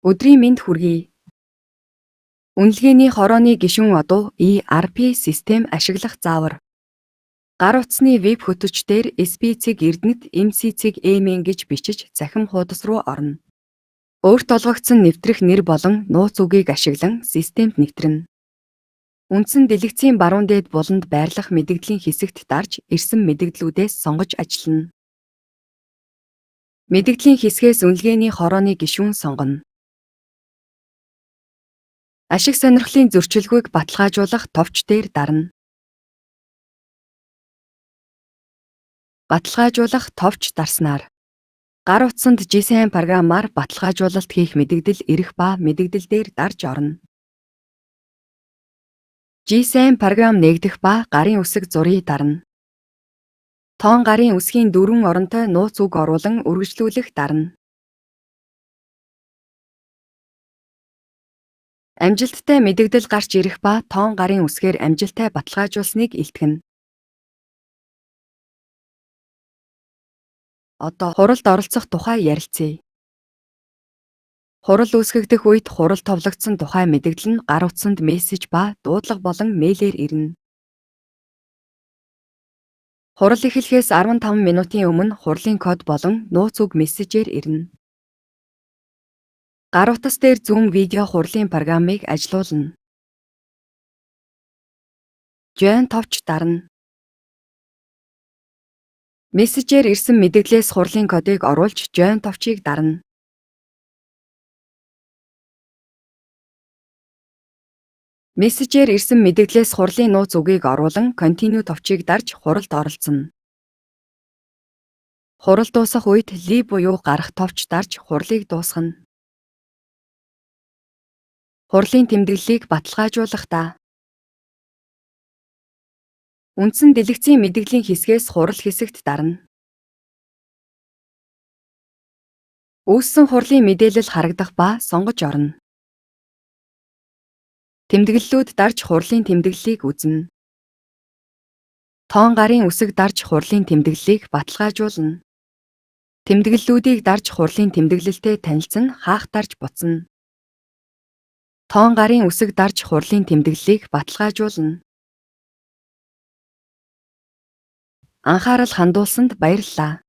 Өдрийн мэнд хүргэе. Үнэлгээний хорооны гишүүн одов ERP систем ашиглах заавар. Гар утасны веб хөтөлбөртөөр SPC-г Эрдэнэт MCC-г гэж бичиж цахим хуудас руу орно. Өөрт олгогдсон нэвтрэх нэр болон нууц үгийг ашиглан системд нэвтрэнэ. Үндсэн дэлгэцийн баруун дээд буланд байрлах мэдэгдлийн хэсэгт дарж ирсэн мэдэгдлүүдээс сонгож ажиллана. Мэдэгдлийн хэсгээс үнэлгээний хорооны гишүүн сонгоно. Ашиг сонирхлын зөрчилгөөг баталгаажуулах товч дээр дарна. Баталгаажуулах товч дарснаар гар утсанд JSON программаар баталгаажуулалт хийх мэдэгдэл ирэх ба мэдэгдэл дээр дарж орно. JSON програм нээгдэх ба гарын үсэг зургийг дарна. Тоон гарын үсгийн дөрвөн оронтой нууц үг оруулан үргэлжлүүлэх дарна. Амжилттай мэдэгдэл гарч ирэх ба тоон гарын үсгээр амжилттай баталгаажуулсныг илтгэнэ. Одоо хуралд оролцох тухай ярилцъя. Хурал үүсгэгдэх үед хурал товлогдсон тухай мэдэгдэл нь гар утсанд мессеж ба дуудлага болон мэйлээр ирнэ. Хурал эхлэхээс 15 минутын өмнө хурлын код болон нууц үг мессежээр ирнэ. Гар утас дээр Zoom видео хурлын программыг ажилуулна. Join товч дарна. Мессежээр ирсэн мэдэгдлээс хурлын кодыг оруулж Join товчийг дарна. Мессежээр ирсэн мэдэгдлээс хурлын нууц үгийг оруулан Continue товчийг дарж хуралд оролцоно. Хурал дуусах үед Leave буюу гарах товч дарж хурлыг дуусгана. Хурлын тэмдэглэлийг баталгаажуулахдаа үндсэн дэлгэцийн мэдэгдлийн хэсгээс хурал хэсэгт дарна. Үүссэн хурлын мэдээлэл харагдах ба сонгож орно. Тэмдэглэлүүд дарж хурлын тэмдэглэлийг үзнэ. Тоон гарын үсэг дарж хурлын тэмдэглэлийг баталгаажуулна. Тэмдэглэлүүдийг дарж хурлын тэмдэглэлтэй танилцсан хаах дарж буцна. Тоон гарын үсэг дарж хурлын тэмдэглэлийг баталгаажуулна. Анхаарал хандуулсанд баярлалаа.